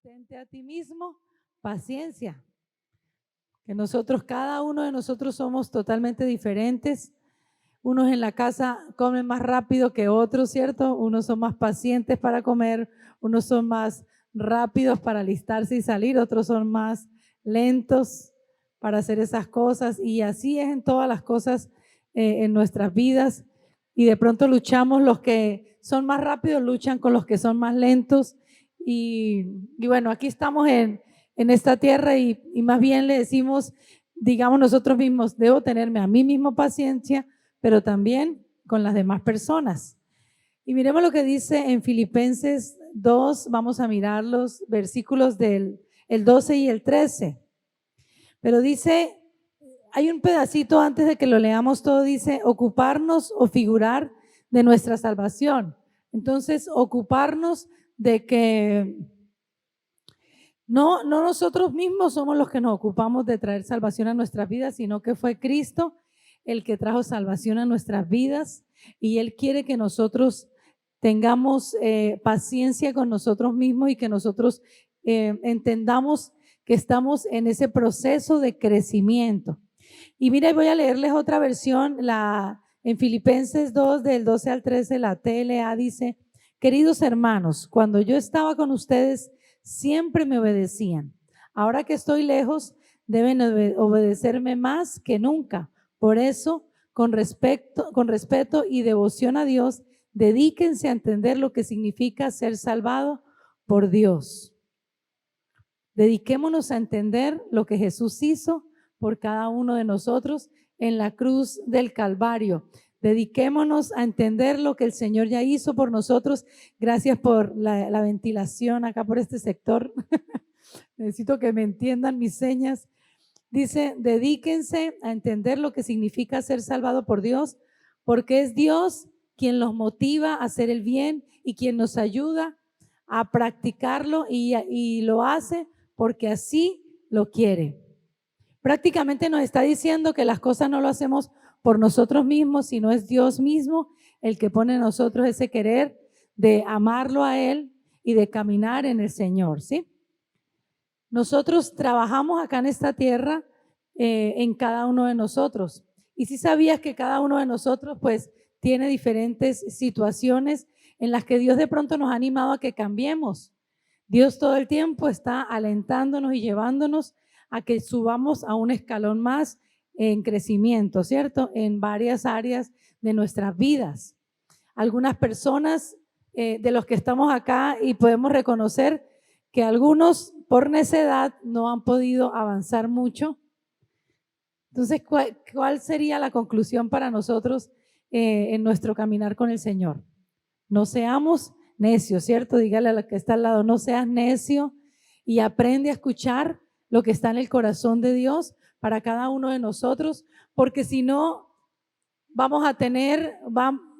Tente a ti mismo paciencia. Que nosotros, cada uno de nosotros somos totalmente diferentes. Unos en la casa comen más rápido que otros, ¿cierto? Unos son más pacientes para comer, unos son más rápidos para alistarse y salir, otros son más lentos para hacer esas cosas. Y así es en todas las cosas en nuestras vidas. Y de pronto luchamos, los que son más rápidos luchan con los que son más lentos. Y bueno, aquí estamos en esta tierra y más bien le decimos, digamos nosotros mismos, debo tenerme a mí mismo paciencia, pero también con las demás personas. Y miremos lo que dice en Filipenses 2, vamos a mirar los versículos del el 12 y el 13. Pero dice, hay un pedacito antes de que lo leamos todo, dice, ocuparnos o figurar de nuestra salvación. Entonces, ocuparnos de que no nosotros mismos somos los que nos ocupamos de traer salvación a nuestras vidas, sino que fue Cristo el que trajo salvación a nuestras vidas y Él quiere que nosotros tengamos paciencia con nosotros mismos y que nosotros entendamos que estamos en ese proceso de crecimiento. Y mira, voy a leerles otra versión, en Filipenses 2, del 12 al 13, la TLA dice, queridos hermanos, cuando yo estaba con ustedes, siempre me obedecían. Ahora que estoy lejos, deben obedecerme más que nunca. Por eso, con respeto y devoción a Dios, dedíquense a entender lo que significa ser salvado por Dios. Dediquémonos a entender lo que Jesús hizo por cada uno de nosotros en la cruz del Calvario. Dediquémonos a entender lo que el Señor ya hizo por nosotros. Gracias por la ventilación acá por este sector. Necesito que me entiendan mis señas. Dice, dedíquense a entender lo que significa ser salvado por Dios, porque es Dios quien los motiva a hacer el bien y quien nos ayuda a practicarlo y lo hace porque así lo quiere. Prácticamente nos está diciendo que las cosas no lo hacemos por nosotros mismos, sino es Dios mismo el que pone en nosotros ese querer de amarlo a Él y de caminar en el Señor, ¿sí? Nosotros trabajamos acá en esta tierra en cada uno de nosotros. Y si sabías que cada uno de nosotros pues tiene diferentes situaciones en las que Dios de pronto nos ha animado a que cambiemos. Dios todo el tiempo está alentándonos y llevándonos a que subamos a un escalón más en crecimiento, ¿cierto? En varias áreas de nuestras vidas. Algunas personas de los que estamos acá y podemos reconocer que algunos por necedad no han podido avanzar mucho. Entonces, ¿cuál sería la conclusión para nosotros en nuestro caminar con el Señor? No seamos necios, ¿cierto? Dígale a la que está al lado, no seas necio y aprende a escuchar lo que está en el corazón de Dios para cada uno de nosotros, porque si no, vamos a tener,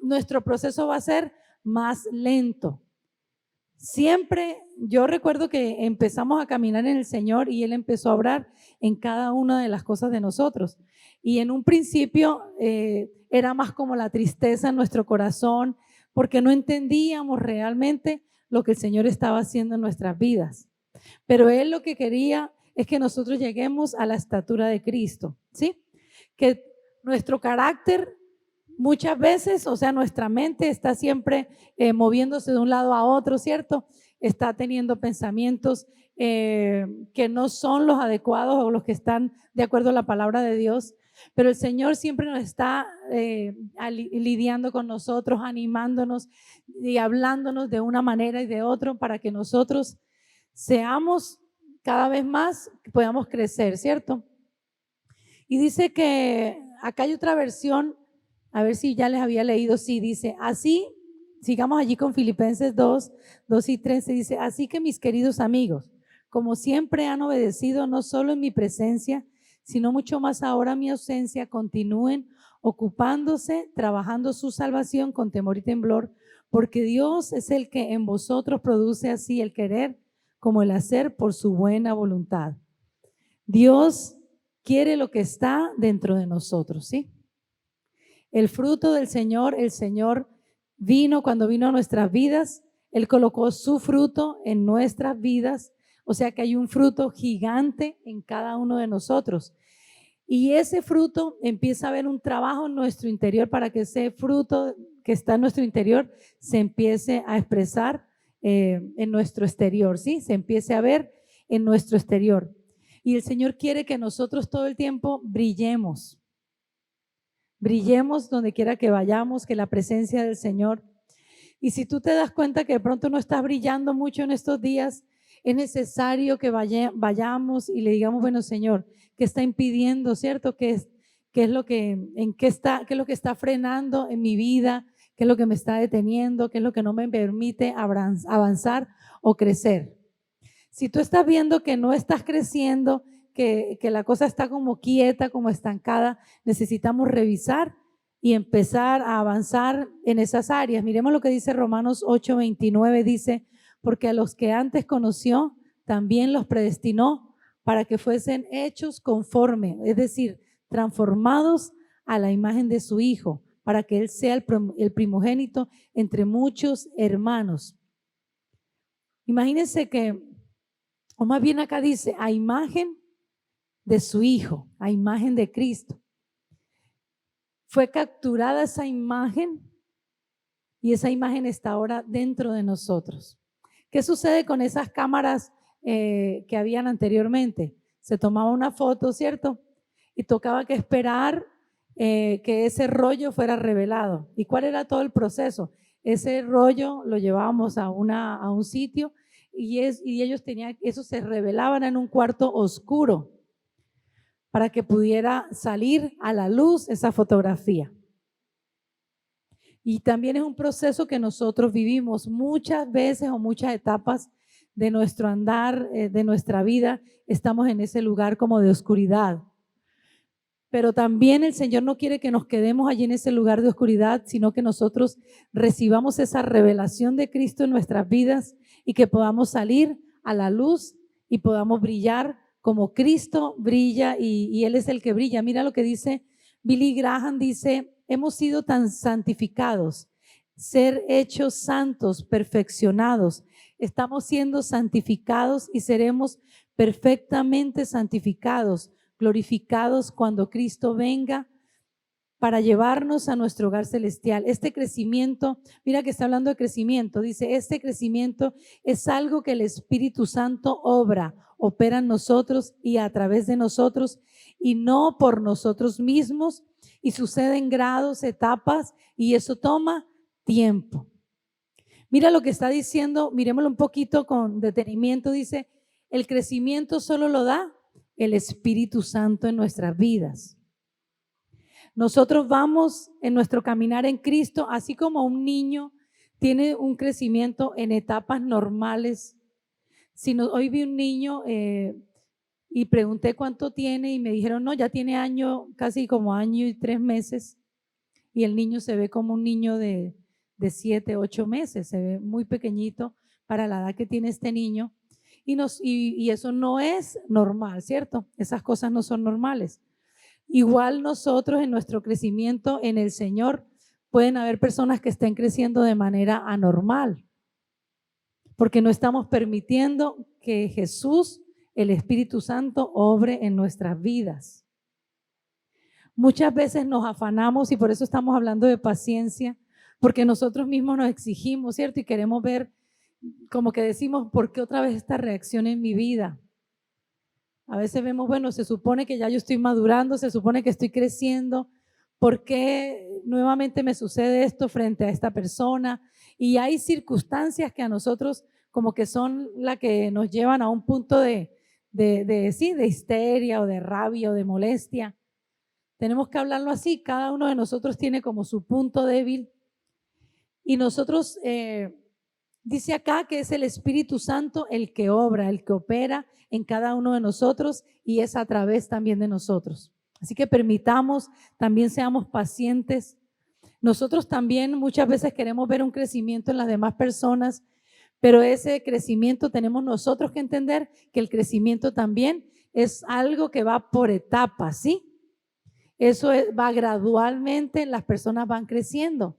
nuestro proceso va a ser más lento. Siempre, yo recuerdo que empezamos a caminar en el Señor y Él empezó a obrar en cada una de las cosas de nosotros. Y en un principio era más como la tristeza en nuestro corazón, porque no entendíamos realmente lo que el Señor estaba haciendo en nuestras vidas. Pero Él lo que quería es que nosotros lleguemos a la estatura de Cristo, ¿sí? Que nuestro carácter muchas veces, o sea, nuestra mente está siempre moviéndose de un lado a otro, ¿cierto? Está teniendo pensamientos que no son los adecuados o los que están de acuerdo a la palabra de Dios. Pero el Señor siempre nos está lidiando con nosotros, animándonos y hablándonos de una manera y de otra para que nosotros seamos cada vez más, podamos crecer, ¿cierto? Y dice que acá hay otra versión, a ver si ya les había leído, sí, dice, así, sigamos allí con Filipenses 2 y 13, dice, así que mis queridos amigos, como siempre han obedecido no solo en mi presencia, sino mucho más ahora en mi ausencia, continúen ocupándose, trabajando su salvación con temor y temblor, porque Dios es el que en vosotros produce así el querer como el hacer por su buena voluntad. Dios quiere lo que está dentro de nosotros, ¿sí? El fruto del Señor, el Señor vino cuando vino a nuestras vidas, Él colocó su fruto en nuestras vidas O sea que hay un fruto gigante en cada uno de nosotros. Y ese fruto empieza a haber un trabajo en nuestro interior para que ese fruto que está en nuestro interior se empiece a expresar en nuestro exterior, ¿sí? Se empiece a ver en nuestro exterior. Y el Señor quiere que nosotros todo el tiempo brillemos. Brillemos donde quiera que vayamos, que la presencia del Señor. Y si tú te das cuenta que de pronto no estás brillando mucho en estos días, es necesario que vayamos y le digamos, bueno, Señor, ¿qué está impidiendo, cierto? ¿Qué es lo que, qué es lo que está frenando en mi vida? ¿Qué es lo que me está deteniendo? ¿Qué es lo que no me permite avanzar o crecer? Si tú estás viendo que no estás creciendo, que la cosa está como quieta, como estancada, necesitamos revisar y empezar a avanzar en esas áreas. Miremos lo que dice Romanos 8:29, dice, porque a los que antes conoció, también los predestinó para que fuesen hechos conforme, es decir, transformados a la imagen de su Hijo, para que Él sea el primogénito entre muchos hermanos. Imagínense que, o más bien acá dice, a imagen de su Hijo, a imagen de Cristo. Fue capturada esa imagen y esa imagen está ahora dentro de nosotros. ¿Qué sucede con esas cámaras que habían anteriormente? Se tomaba una foto, ¿cierto? Y tocaba que esperar que ese rollo fuera revelado. ¿Y cuál era todo el proceso? Ese rollo lo llevábamos a un sitio y ellos tenían, eso se revelaban en un cuarto oscuro para que pudiera salir a la luz esa fotografía. Y también es un proceso que nosotros vivimos muchas veces o muchas etapas de nuestro andar, de nuestra vida, estamos en ese lugar como de oscuridad. Pero también el Señor no quiere que nos quedemos allí en ese lugar de oscuridad, sino que nosotros recibamos esa revelación de Cristo en nuestras vidas y que podamos salir a la luz y podamos brillar como Cristo brilla y Él es el que brilla. Mira lo que dice Billy Graham, dice, hemos sido tan santificados, ser hechos santos, perfeccionados. Estamos siendo santificados y seremos perfectamente santificados, glorificados cuando Cristo venga para llevarnos a nuestro hogar celestial. Este crecimiento, mira que está hablando de crecimiento, dice, este crecimiento es algo que el Espíritu Santo opera en nosotros y a través de nosotros y no por nosotros mismos, y sucede en grados, etapas, y eso toma tiempo. Mira lo que está diciendo, miremoslo un poquito con detenimiento, dice, el crecimiento solo lo da el Espíritu Santo en nuestras vidas. Nosotros vamos en nuestro caminar en Cristo, así como un niño tiene un crecimiento en etapas normales. Hoy vi un niño y pregunté cuánto tiene y me dijeron, no, ya tiene casi como año y 3 meses. Y el niño se ve como un niño de 7, 8 meses, se ve muy pequeñito para la edad que tiene este niño. Y eso no es normal, ¿cierto? Esas cosas no son normales. Igual nosotros en nuestro crecimiento en el Señor pueden haber personas que estén creciendo de manera anormal, porque no estamos permitiendo que Jesús, el Espíritu Santo, obre en nuestras vidas. Muchas veces nos afanamos y por eso estamos hablando de paciencia, porque nosotros mismos nos exigimos, ¿cierto? Y queremos ver, como que decimos, ¿por qué otra vez esta reacción en mi vida? A veces vemos, bueno, se supone que ya yo estoy madurando, se supone que estoy creciendo, ¿por qué nuevamente me sucede esto frente a esta persona? Y hay circunstancias que a nosotros como que son las que nos llevan a un punto de histeria o de rabia o de molestia. Tenemos que hablarlo así, cada uno de nosotros tiene como su punto débil y nosotros, dice acá que es el Espíritu Santo el que obra, el que opera en cada uno de nosotros y es a través también de nosotros. Así que permitamos, también seamos pacientes. Nosotros también muchas veces queremos ver un crecimiento en las demás personas, pero ese crecimiento tenemos nosotros que entender que el crecimiento también es algo que va por etapas, ¿sí? Eso va gradualmente, las personas van creciendo.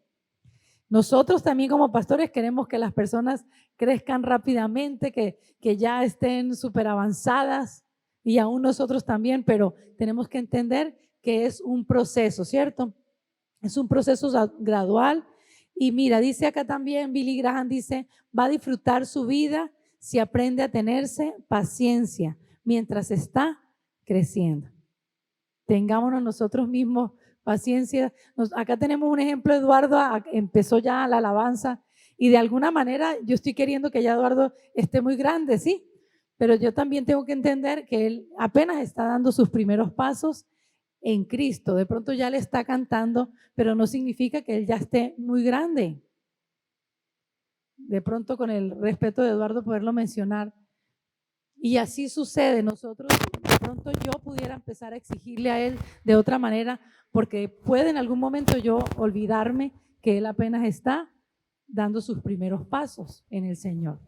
Nosotros también como pastores queremos que las personas crezcan rápidamente, que ya estén súper avanzadas y aún nosotros también, pero tenemos que entender que es un proceso, ¿cierto? Es un proceso gradual. Y mira, dice acá también, Billy Graham dice, va a disfrutar su vida si aprende a tenerse paciencia mientras está creciendo. Tengámonos nosotros mismos paciencia. Acá tenemos un ejemplo, Eduardo empezó ya la alabanza y de alguna manera yo estoy queriendo que ya Eduardo esté muy grande, ¿sí? Pero yo también tengo que entender que él apenas está dando sus primeros pasos en Cristo. De pronto ya le está cantando, pero no significa que él ya esté muy grande. De pronto, con el respeto de Eduardo, poderlo mencionar. Y así sucede. Nosotros, de pronto yo pudiera empezar a exigirle a él de otra manera, porque puede en algún momento yo olvidarme que él apenas está dando sus primeros pasos en el Señor.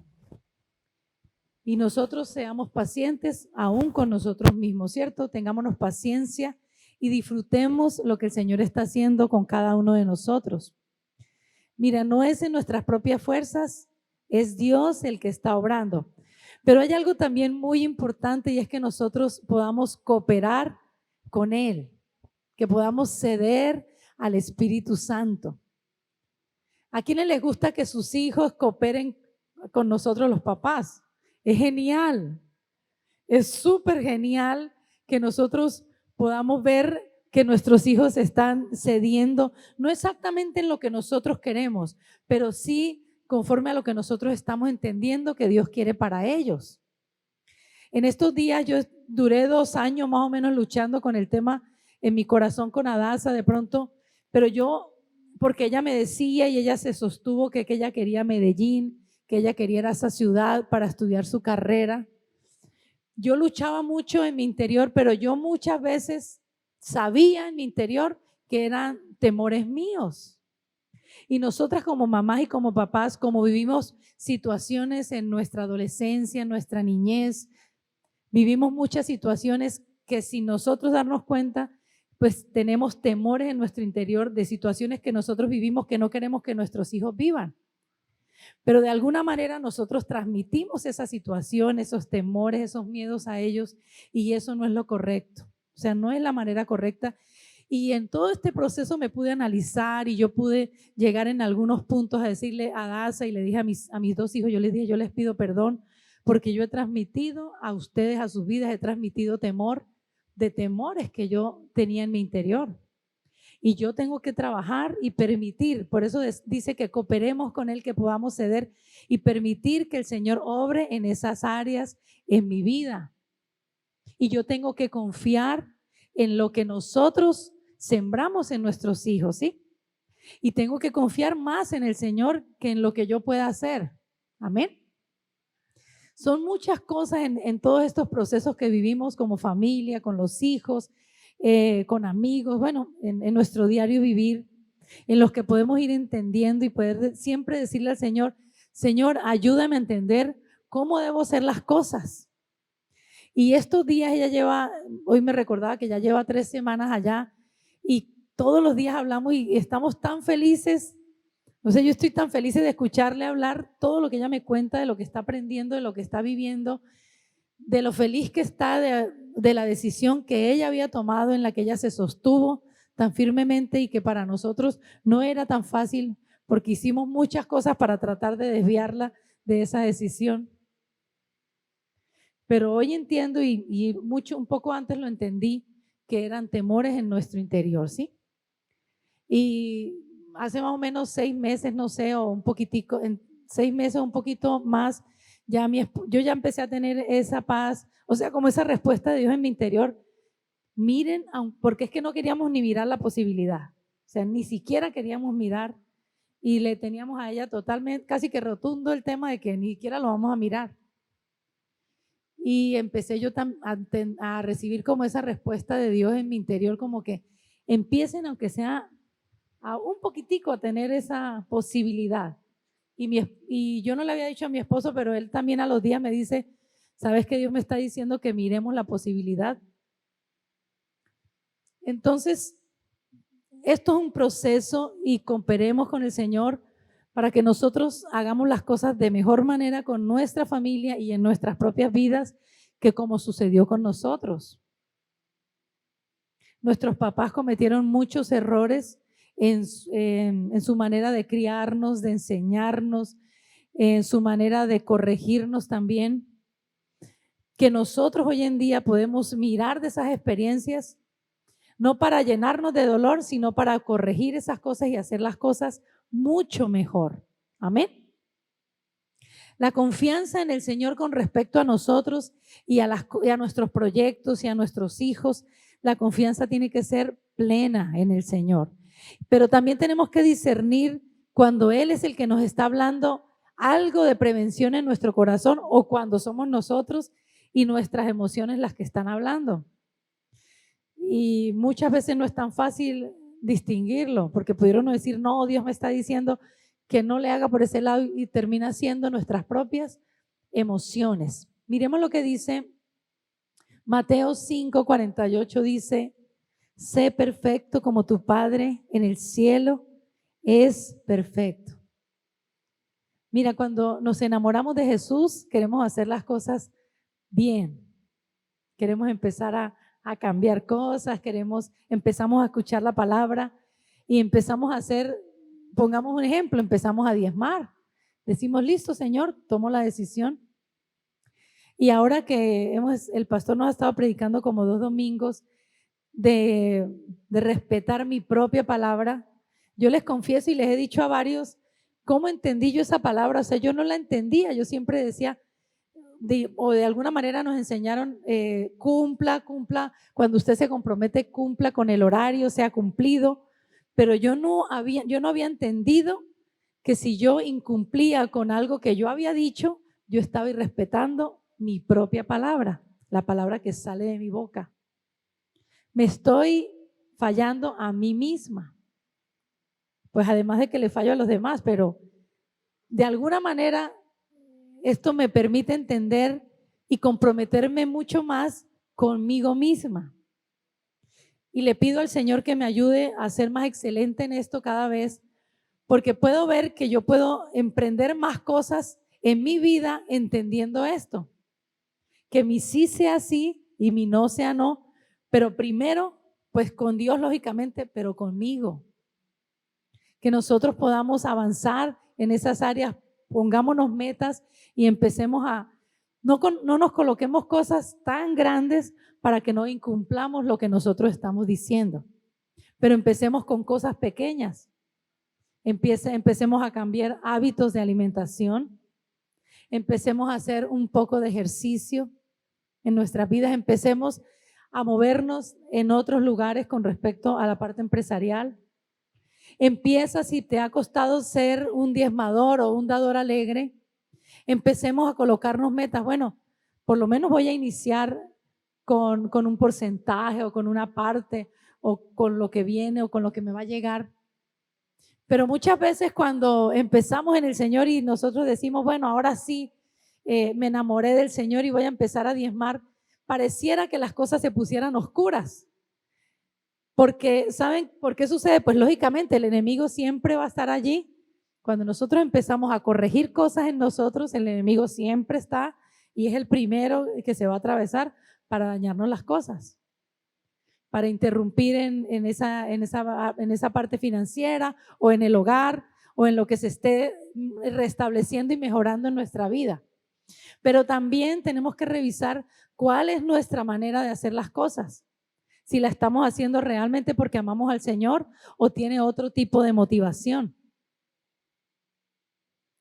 Y nosotros seamos pacientes aún con nosotros mismos, ¿cierto? Tengámonos paciencia y disfrutemos lo que el Señor está haciendo con cada uno de nosotros. Mira, no es en nuestras propias fuerzas, es Dios el que está obrando. Pero hay algo también muy importante y es que nosotros podamos cooperar con Él, que podamos ceder al Espíritu Santo. ¿A quiénes les gusta que sus hijos cooperen con nosotros los papás? Es genial, es súper genial que nosotros podamos ver que nuestros hijos están cediendo, no exactamente en lo que nosotros queremos, pero sí conforme a lo que nosotros estamos entendiendo que Dios quiere para ellos. En estos días yo duré 2 años más o menos luchando con el tema en mi corazón con Adasa de pronto, pero yo, porque ella me decía y ella se sostuvo que ella quería Medellín, que ella quería esa ciudad para estudiar su carrera. Yo luchaba mucho en mi interior, pero yo muchas veces sabía en mi interior que eran temores míos. Y nosotras como mamás y como papás, como vivimos situaciones en nuestra adolescencia, en nuestra niñez, vivimos muchas situaciones que sin nosotros darnos cuenta, pues tenemos temores en nuestro interior de situaciones que nosotros vivimos que no queremos que nuestros hijos vivan. Pero de alguna manera nosotros transmitimos esa situación, esos temores, esos miedos a ellos y eso no es lo correcto. O sea, no es la manera correcta. Y en todo este proceso me pude analizar y yo pude llegar en algunos puntos a decirle a Daza y le dije a mis 2 hijos, yo les dije, yo les pido perdón porque yo he transmitido a ustedes, a sus vidas, he transmitido temor de temores que yo tenía en mi interior. Y yo tengo que trabajar y permitir, por eso dice que cooperemos con Él, que podamos ceder y permitir que el Señor obre en esas áreas en mi vida. Y yo tengo que confiar en lo que nosotros sembramos en nuestros hijos, ¿sí? Y tengo que confiar más en el Señor que en lo que yo pueda hacer. Amén. Son muchas cosas en todos estos procesos que vivimos como familia, con los hijos, con amigos, bueno, en nuestro diario vivir, en los que podemos ir entendiendo y poder siempre decirle al Señor, Señor, ayúdame a entender cómo debo hacer las cosas. Y estos días ella lleva, hoy me recordaba que ya lleva 3 semanas allá y todos los días hablamos y estamos tan felices. O sea, yo estoy tan feliz de escucharle hablar todo lo que ella me cuenta, de lo que está aprendiendo, de lo que está viviendo, de lo feliz que está de la decisión que ella había tomado, en la que ella se sostuvo tan firmemente y que para nosotros no era tan fácil porque hicimos muchas cosas para tratar de desviarla de esa decisión. Pero hoy entiendo y un poco antes lo entendí, que eran temores en nuestro interior, ¿sí? Y hace más o menos 6 meses, no sé, o un poquitico, en 6 meses, un poquito más, yo ya empecé a tener esa paz, o sea, como esa respuesta de Dios en mi interior. Miren, porque es que no queríamos ni mirar la posibilidad, o sea, ni siquiera queríamos mirar y le teníamos a ella totalmente, casi que rotundo el tema de que ni siquiera lo vamos a mirar. Y empecé yo a recibir como esa respuesta de Dios en mi interior, como que empiecen, aunque sea a un poquitico, a tener esa posibilidad. Y yo no le había dicho a mi esposo, pero él también a los días me dice, ¿sabes que Dios me está diciendo que miremos la posibilidad? Entonces, esto es un proceso y cooperemos con el Señor para que nosotros hagamos las cosas de mejor manera con nuestra familia y en nuestras propias vidas que como sucedió con nosotros. Nuestros papás cometieron muchos errores en su manera de criarnos, de enseñarnos, en su manera de corregirnos también, que nosotros hoy en día podemos mirar de esas experiencias, no para llenarnos de dolor, sino para corregir esas cosas y hacer las cosas mucho mejor. Amén. La confianza en el Señor con respecto a nosotros y a nuestros proyectos y a nuestros hijos, la confianza tiene que ser plena en el Señor. Pero también tenemos que discernir cuando Él es el que nos está hablando algo de prevención en nuestro corazón o cuando somos nosotros y nuestras emociones las que están hablando. Y muchas veces no es tan fácil distinguirlo, porque pudieron decir, no, Dios me está diciendo que no le haga por ese lado y termina siendo nuestras propias emociones. Miremos lo que dice Mateo 5:48, dice, sé perfecto como tu Padre en el cielo es perfecto. Mira, cuando nos enamoramos de Jesús, queremos hacer las cosas bien. Queremos empezar a cambiar cosas, empezamos a escuchar la palabra y empezamos a hacer, pongamos un ejemplo, empezamos a diezmar. Decimos, listo, Señor, tomo la decisión. Y ahora que el pastor nos ha estado predicando como 2 domingos de respetar mi propia palabra, yo les confieso y les he dicho a varios, ¿cómo entendí yo esa palabra? O sea, yo no la entendía, yo siempre decía, o de alguna manera nos enseñaron, cumpla, cuando usted se compromete, cumpla con el horario, sea cumplido, pero yo no había entendido que si yo incumplía con algo que yo había dicho, yo estaba irrespetando mi propia palabra, la palabra que sale de mi boca. Me estoy fallando a mí misma, pues además de que le fallo a los demás, pero de alguna manera esto me permite entender y comprometerme mucho más conmigo misma. Y le pido al Señor que me ayude a ser más excelente en esto cada vez, porque puedo ver que yo puedo emprender más cosas en mi vida entendiendo esto. Que mi sí sea sí y mi no sea no, pero primero, pues con Dios lógicamente, pero conmigo. Que nosotros podamos avanzar en esas áreas, pongámonos metas y empecemos no nos coloquemos cosas tan grandes para que no incumplamos lo que nosotros estamos diciendo. Pero empecemos con cosas pequeñas. Empecemos a cambiar hábitos de alimentación. Empecemos a hacer un poco de ejercicio en nuestras vidas. Empecemos a movernos en otros lugares con respecto a la parte empresarial. Empieza, si te ha costado ser un diezmador o un dador alegre, empecemos a colocarnos metas. Bueno, por lo menos voy a iniciar con un porcentaje o con una parte o con lo que viene o con lo que me va a llegar. Pero muchas veces cuando empezamos en el Señor y nosotros decimos, bueno, ahora sí, me enamoré del Señor y voy a empezar a diezmar, pareciera que las cosas se pusieran oscuras. Porque, ¿saben por qué sucede? Pues lógicamente el enemigo siempre va a estar allí. Cuando nosotros empezamos a corregir cosas en nosotros, el enemigo siempre está y es el primero que se va a atravesar para dañarnos las cosas, para interrumpir en esa parte financiera o en el hogar o en lo que se esté restableciendo y mejorando en nuestra vida. Pero también tenemos que revisar cuál es nuestra manera de hacer las cosas. Si la estamos haciendo realmente porque amamos al Señor o tiene otro tipo de motivación.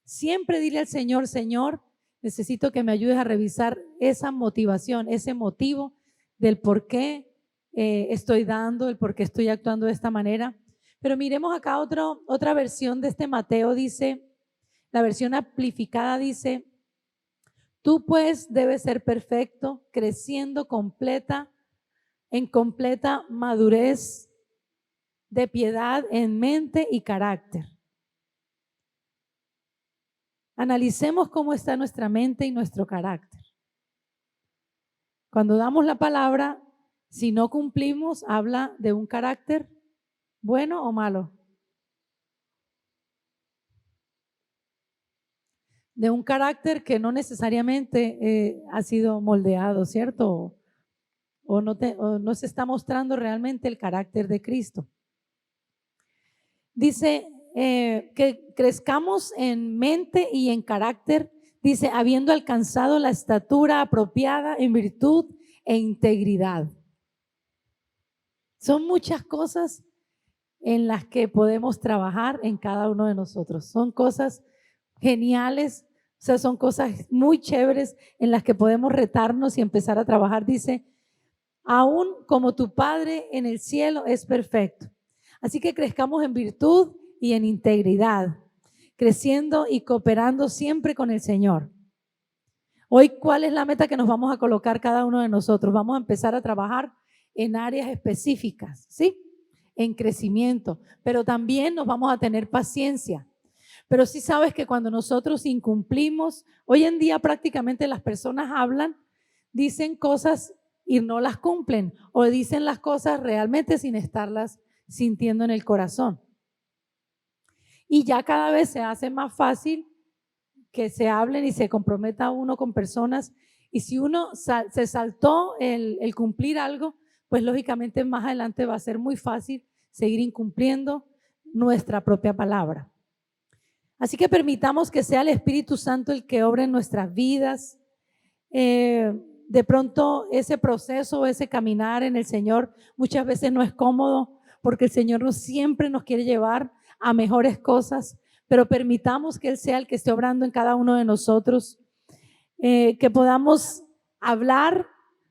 Siempre dile al Señor, Señor, necesito que me ayudes a revisar esa motivación, ese motivo del por qué estoy dando, el por qué estoy actuando de esta manera. Pero miremos acá otra versión de este Mateo, dice, la versión amplificada dice, tú pues debes ser perfecto, creciendo en completa madurez de piedad en mente y carácter. Analicemos cómo está nuestra mente y nuestro carácter. Cuando damos la palabra, si no cumplimos, habla de un carácter bueno o malo. de un carácter que no necesariamente ha sido moldeado, ¿cierto? O no se está mostrando realmente el carácter de Cristo. Dice que crezcamos en mente y en carácter, dice, habiendo alcanzado la estatura apropiada en virtud e integridad. Son muchas cosas en las que podemos trabajar en cada uno de nosotros. Son cosas geniales, o sea, son cosas muy chéveres en las que podemos retarnos y empezar a trabajar. Dice, aún como tu Padre en el cielo es perfecto. Así que crezcamos en virtud y en integridad, creciendo y cooperando siempre con el Señor. Hoy, ¿cuál es la meta que nos vamos a colocar cada uno de nosotros? Vamos a empezar a trabajar en áreas específicas, ¿sí? En crecimiento, pero también nos vamos a tener paciencia. Pero sí sabes que cuando nosotros incumplimos, hoy en día prácticamente las personas hablan, dicen cosas y no las cumplen, o dicen las cosas realmente sin estarlas sintiendo en el corazón. Y ya cada vez se hace más fácil que se hablen y se comprometa uno con personas. Y si uno se saltó el cumplir algo, pues lógicamente más adelante va a ser muy fácil seguir incumpliendo nuestra propia palabra. Así que permitamos que sea el Espíritu Santo el que obre en nuestras vidas. De pronto ese proceso, ese caminar en el Señor muchas veces no es cómodo porque el Señor no siempre nos quiere llevar a mejores cosas, pero permitamos que Él sea el que esté obrando en cada uno de nosotros, que podamos hablar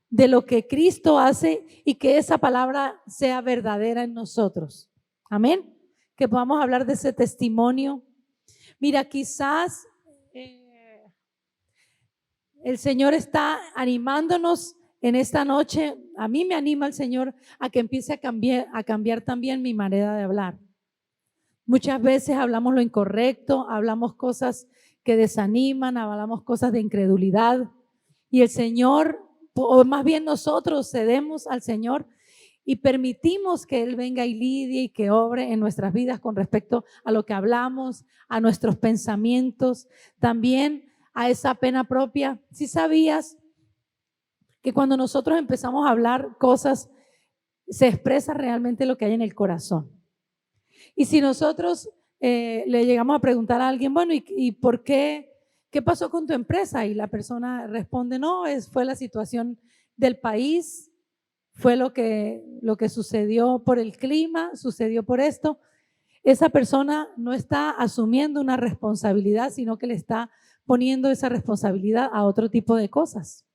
de lo que Cristo hace y que esa palabra sea verdadera en nosotros. Amén. Que podamos hablar de ese testimonio. Mira, quizás el Señor está animándonos en esta noche. A mí me anima el Señor a que empiece a cambiar también mi manera de hablar. Muchas veces hablamos lo incorrecto, hablamos cosas que desaniman, hablamos cosas de incredulidad y el Señor, o más bien nosotros cedemos al Señor y permitimos que Él venga y lidie y que obre en nuestras vidas con respecto a lo que hablamos, a nuestros pensamientos, también a esa pena propia. Si sabías que cuando nosotros empezamos a hablar cosas, se expresa realmente lo que hay en el corazón. Y si nosotros le llegamos a preguntar a alguien, bueno, ¿y por qué? ¿Qué pasó con tu empresa? Y la persona responde, no, fue la situación del país, fue lo que sucedió por el clima, sucedió por esto. Esa persona no está asumiendo una responsabilidad, sino que le está poniendo esa responsabilidad a otro tipo de cosas.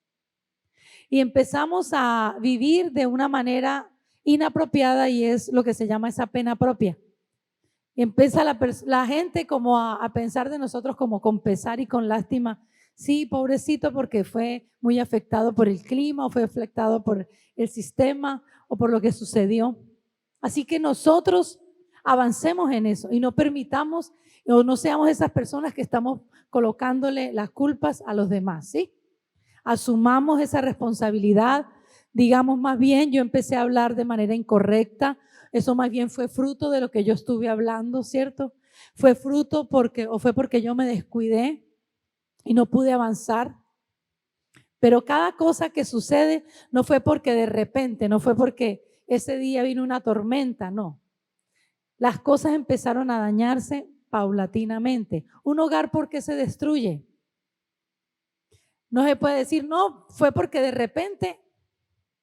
Y empezamos a vivir de una manera inapropiada y es lo que se llama esa pena propia. Y empieza la gente como a pensar de nosotros como con pesar y con lástima. Sí, pobrecito, porque fue muy afectado por el clima o fue afectado por el sistema o por lo que sucedió. Así que nosotros avancemos en eso y no permitamos o no seamos esas personas que estamos colocándole las culpas a los demás, ¿sí? Asumamos esa responsabilidad, digamos más bien, yo empecé a hablar de manera incorrecta, eso más bien fue fruto de lo que yo estuve hablando, ¿cierto? Fue fruto fue porque yo me descuidé y no pude avanzar. Pero cada cosa que sucede no fue porque de repente, no fue porque ese día vino una tormenta, no. Las cosas empezaron a dañarse paulatinamente. Un hogar, ¿por qué se destruye? No se puede decir, no, fue porque de repente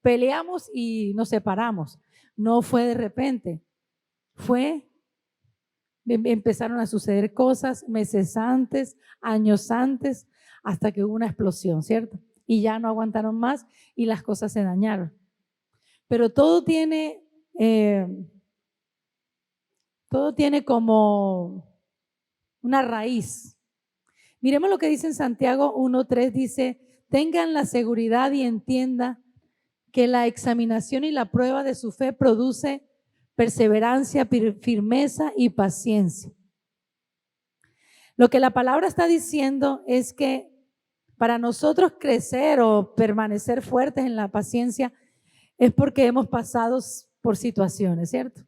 peleamos y nos separamos. No fue de repente, empezaron a suceder cosas meses antes, años antes, hasta que hubo una explosión, ¿cierto? Y ya no aguantaron más y las cosas se dañaron. Pero todo tiene como una raíz. Miremos lo que dice en Santiago 1:3, dice, tengan la seguridad y entienda que la examinación y la prueba de su fe produce perseverancia, firmeza y paciencia. Lo que la palabra está diciendo es que para nosotros crecer o permanecer fuertes en la paciencia es porque hemos pasado por situaciones, ¿cierto?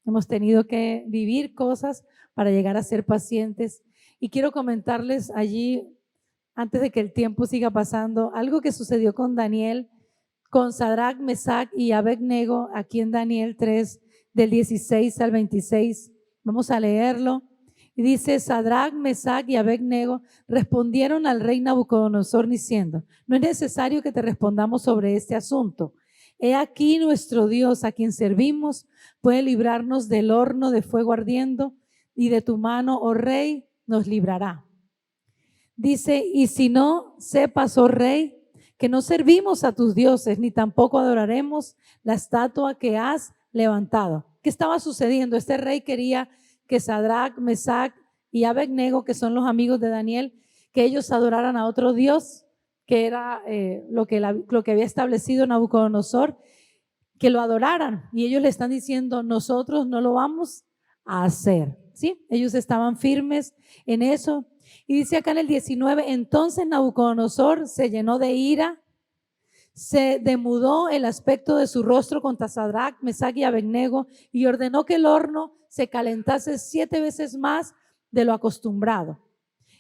Hemos tenido que vivir cosas para llegar a ser pacientes Y quiero comentarles allí, antes de que el tiempo siga pasando, algo que sucedió con Daniel, con Sadrach, Mesach y Abednego, aquí en Daniel 3, del 16 al 26. Vamos a leerlo. Y dice: Sadrach, Mesach y Abednego respondieron al rey Nabucodonosor diciendo: no es necesario que te respondamos sobre este asunto. He aquí nuestro Dios, a quien servimos, puede librarnos del horno de fuego ardiendo, y de tu mano, oh rey, nos librará. Dice: y si no, sepas, oh rey, que no servimos a tus dioses, ni tampoco adoraremos la estatua que has levantado. ¿Qué estaba sucediendo? Este rey quería que Sadrach, Mesach y Abednego, que son los amigos de Daniel, que ellos adoraran a otro dios, que era lo que había establecido Nabucodonosor, que lo adoraran. Y ellos le están diciendo: nosotros no lo vamos a hacer. ¿Sí? Ellos estaban firmes en eso. Y dice acá en el 19: entonces Nabucodonosor se llenó de ira, se demudó el aspecto de su rostro contra Sadrach, Mesach y Abednego, y ordenó que el horno se calentase 7 veces más de lo acostumbrado.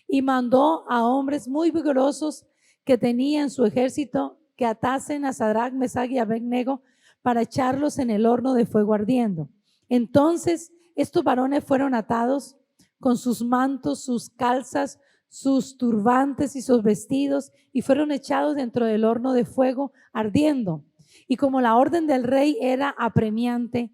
Y mandó a hombres muy vigorosos que tenía en su ejército que atasen a Sadrach, Mesach y Abednego para echarlos en el horno de fuego ardiendo. Entonces estos varones fueron atados con sus mantos, sus calzas, sus turbantes y sus vestidos, y fueron echados dentro del horno de fuego ardiendo. Y como la orden del rey era apremiante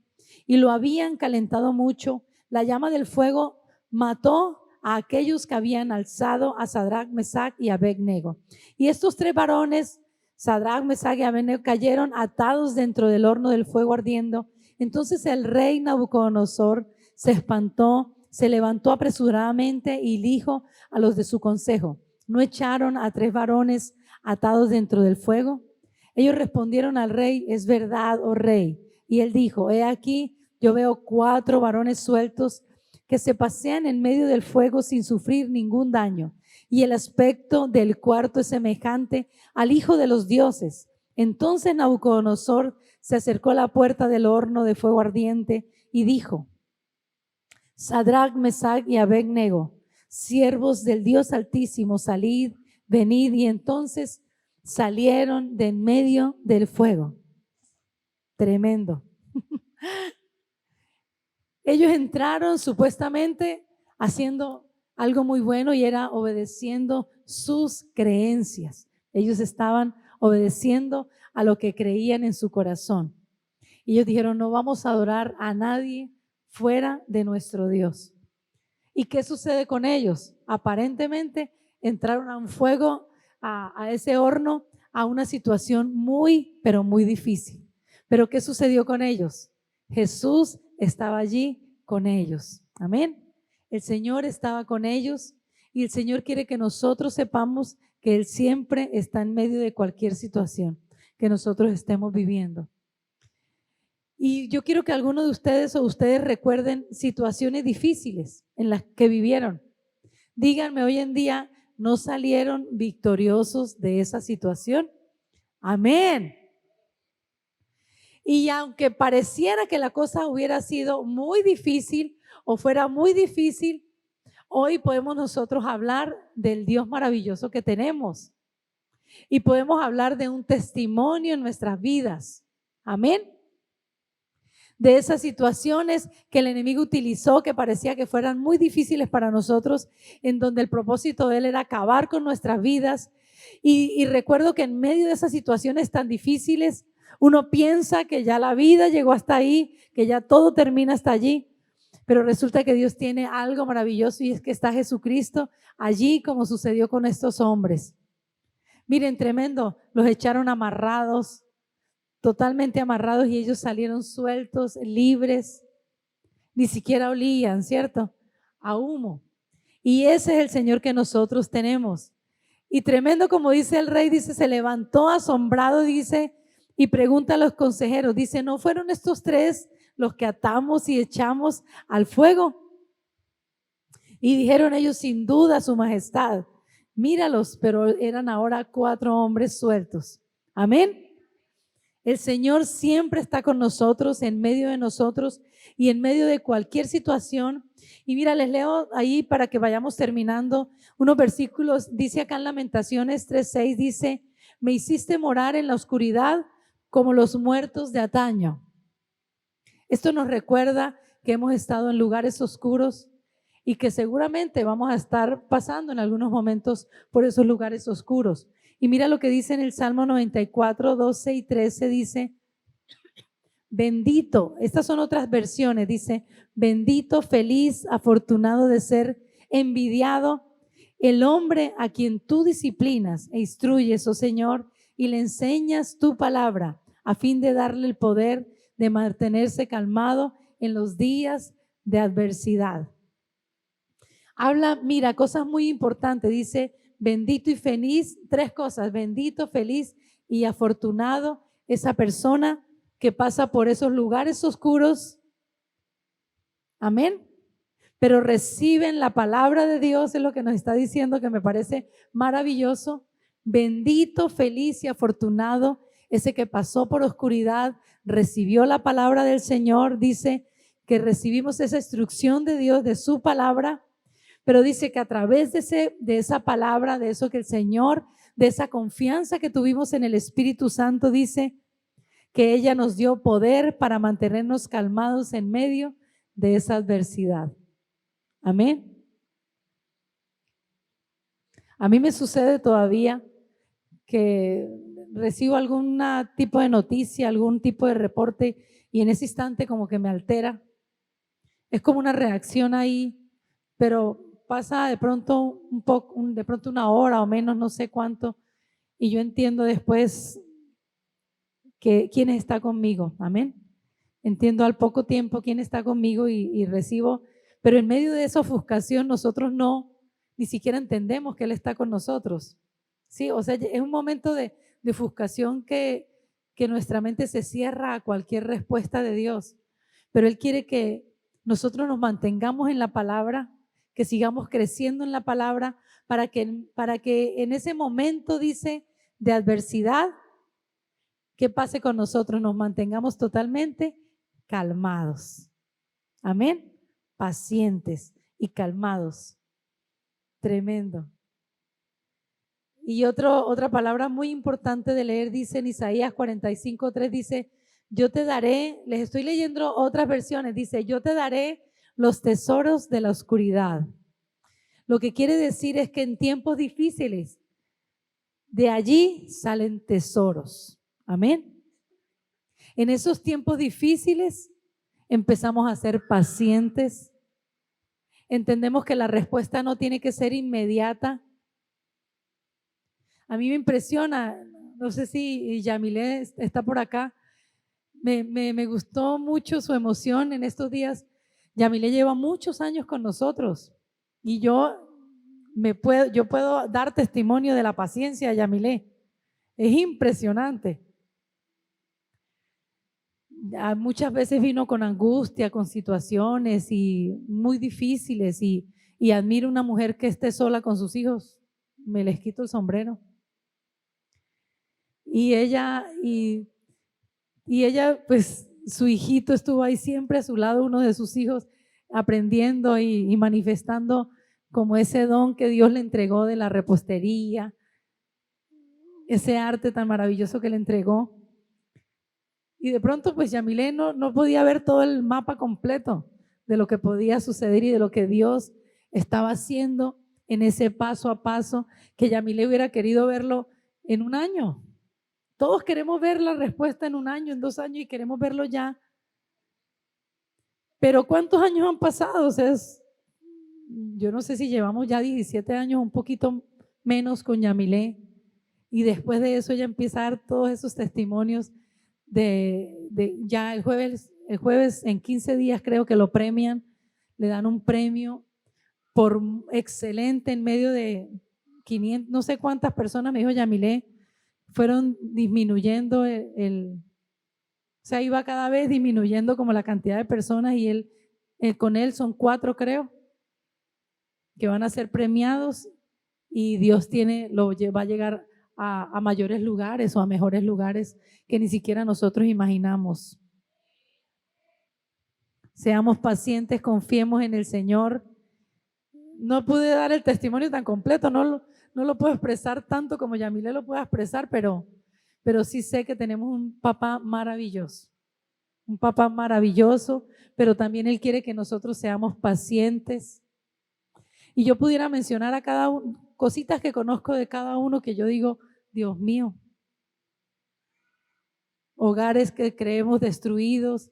y lo habían calentado mucho, la llama del fuego mató a aquellos que habían alzado a Sadrach, Mesach y Abednego. Y estos 3 varones, Sadrach, Mesach y Abednego, cayeron atados dentro del horno del fuego ardiendo. Entonces el rey Nabucodonosor se espantó, se levantó apresuradamente y dijo a los de su consejo: ¿no echaron a 3 varones atados dentro del fuego? Ellos respondieron al rey: es verdad, oh rey. Y él dijo: he aquí, yo veo 4 varones sueltos que se pasean en medio del fuego sin sufrir ningún daño. Y el aspecto del cuarto es semejante al hijo de los dioses. Entonces Nabucodonosor se acercó a la puerta del horno de fuego ardiente y dijo: Sadrach, Mesach y Abednego, siervos del Dios Altísimo, salid, venid. Y entonces salieron de en medio del fuego. Tremendo. Ellos entraron supuestamente haciendo algo muy bueno, y era obedeciendo sus creencias. Ellos estaban obedeciendo a lo que creían en su corazón. Y ellos dijeron: no vamos a adorar a nadie fuera de nuestro Dios. ¿Y qué sucede con ellos? Aparentemente entraron a un fuego, a ese horno, a una situación muy, pero muy difícil. ¿Pero qué sucedió con ellos? Jesús estaba allí con ellos. Amén. El Señor estaba con ellos, y el Señor quiere que nosotros sepamos que Él siempre está en medio de cualquier situación que nosotros estemos viviendo. Y yo quiero que algunos de ustedes o ustedes recuerden situaciones difíciles en las que vivieron. Díganme, hoy en día, ¿no salieron victoriosos de esa situación? Amén. Y aunque pareciera que la cosa hubiera sido muy difícil o fuera muy difícil, hoy podemos nosotros hablar del Dios maravilloso que tenemos. Y podemos hablar de un testimonio en nuestras vidas. Amén. De esas situaciones que el enemigo utilizó, que parecía que fueran muy difíciles para nosotros, en donde el propósito de él era acabar con nuestras vidas. Y recuerdo que en medio de esas situaciones tan difíciles, uno piensa que ya la vida llegó hasta ahí, que ya todo termina hasta allí, pero resulta que Dios tiene algo maravilloso, y es que está Jesucristo allí, como sucedió con estos hombres. Miren, tremendo, los echaron amarrados, totalmente amarrados, y ellos salieron sueltos, libres, ni siquiera olían, ¿cierto?, a humo. Y ese es el Señor que nosotros tenemos. Y tremendo, como dice el rey, dice, se levantó asombrado, dice, y pregunta a los consejeros, dice, ¿no fueron estos 3 los que atamos y echamos al fuego? Y dijeron ellos: sin duda, su majestad. Míralos, pero eran ahora 4 hombres sueltos. Amén. El Señor siempre está con nosotros, en medio de nosotros y en medio de cualquier situación. Y mira, les leo ahí para que vayamos terminando unos versículos. Dice acá en Lamentaciones 3:6, dice: me hiciste morar en la oscuridad como los muertos de antaño. Esto nos recuerda que hemos estado en lugares oscuros y que seguramente vamos a estar pasando en algunos momentos por esos lugares oscuros. Y mira lo que dice en el Salmo 94, 12 y 13, dice: bendito, estas son otras versiones, dice: bendito, feliz, afortunado de ser envidiado el hombre a quien tú disciplinas e instruyes, oh Señor, y le enseñas tu palabra a fin de darle el poder de mantenerse calmado en los días de adversidad. Habla, mira, cosas muy importantes, dice: bendito y feliz, tres cosas: bendito, feliz y afortunado esa persona que pasa por esos lugares oscuros, amén, pero reciben la palabra de Dios, es lo que nos está diciendo, que me parece maravilloso. Bendito, feliz y afortunado ese que pasó por oscuridad, recibió la palabra del Señor, dice que recibimos esa instrucción de Dios, de su palabra, pero dice que a través de esa palabra, de eso que el Señor, de esa confianza que tuvimos en el Espíritu Santo, dice que ella nos dio poder para mantenernos calmados en medio de esa adversidad. Amén. A mí me sucede todavía que recibo algún tipo de noticia, algún tipo de reporte, y en ese instante como que me altera. Es como una reacción ahí, pero pasa de pronto un poco, de pronto una hora o menos, no sé cuánto, y yo entiendo después que quién está conmigo. Amén. Entiendo al poco tiempo quién está conmigo y recibo, pero en medio de esa ofuscación nosotros ni siquiera entendemos que Él está con nosotros. Sí, o sea, es un momento de ofuscación que nuestra mente se cierra a cualquier respuesta de Dios, pero Él quiere que nosotros nos mantengamos en la palabra, que sigamos creciendo en la palabra, para que en ese momento, dice, de adversidad, ¿qué pase con nosotros? Nos mantengamos totalmente calmados. Amén. Pacientes y calmados. Tremendo. Y otra palabra muy importante de leer dice en Isaías 45:3, dice: yo te daré, les estoy leyendo otras versiones, dice: yo te daré los tesoros de la oscuridad. Lo que quiere decir es que en tiempos difíciles, de allí salen tesoros. Amén. En esos tiempos difíciles empezamos a ser pacientes. Entendemos que la respuesta no tiene que ser inmediata. A mí me impresiona, no sé si Yamilé está por acá, me gustó mucho su emoción en estos días. Yamilé lleva muchos años con nosotros y yo puedo dar testimonio de la paciencia de Yamilé. Es impresionante. Muchas veces vino con angustia, con situaciones y muy difíciles, y admiro una mujer que esté sola con sus hijos, me les quito el sombrero. Y ella, pues su hijito estuvo ahí siempre a su lado, uno de sus hijos, aprendiendo y manifestando como ese don que Dios le entregó de la repostería, ese arte tan maravilloso que le entregó. Y de pronto pues Yamilé no podía ver todo el mapa completo de lo que podía suceder y de lo que Dios estaba haciendo en ese paso a paso, que Yamilé hubiera querido verlo en un año. Todos queremos ver la respuesta en un año, en 2 años, y queremos verlo ya. Pero ¿cuántos años han pasado? O sea, yo no sé si llevamos ya 17 años, un poquito menos con Yamilé, y después de eso ella empieza a dar todos esos testimonios ya el jueves en 15 días creo que lo premian, le dan un premio por excelente en medio de 500, no sé cuántas personas, me dijo Yamilé, fueron disminuyendo o sea, iba cada vez disminuyendo como la cantidad de personas, y con él son 4 creo, que van a ser premiados, y Dios va a llegar a mayores lugares o a mejores lugares que ni siquiera nosotros imaginamos. Seamos pacientes, confiemos en el Señor. No pude dar el testimonio tan completo, no lo puedo expresar tanto como Yamile lo pueda expresar, pero sí sé que tenemos un papá maravilloso. Un papá maravilloso, pero también Él quiere que nosotros seamos pacientes. Y yo pudiera mencionar a cada uno, cositas que conozco de cada uno que yo digo, Dios mío, hogares que creemos destruidos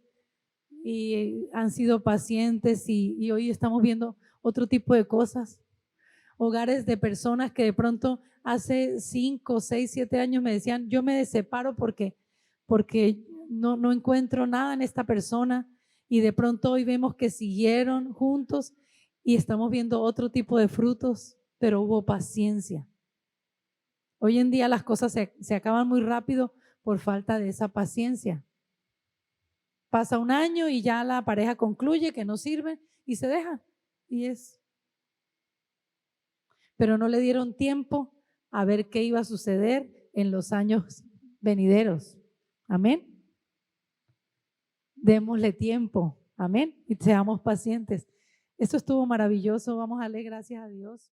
y han sido pacientes y hoy estamos viendo otro tipo de cosas. Hogares de personas que de pronto hace 5, 6, 7 años me decían, yo me separo porque no encuentro nada en esta persona, y de pronto hoy vemos que siguieron juntos y estamos viendo otro tipo de frutos, pero hubo paciencia. Hoy en día las cosas se acaban muy rápido por falta de esa paciencia. Pasa un año y ya la pareja concluye que no sirve y se deja. Pero no le dieron tiempo a ver qué iba a suceder en los años venideros. Amén. Démosle tiempo. Amén. Y seamos pacientes. Esto estuvo maravilloso. Vamos a darle gracias a Dios.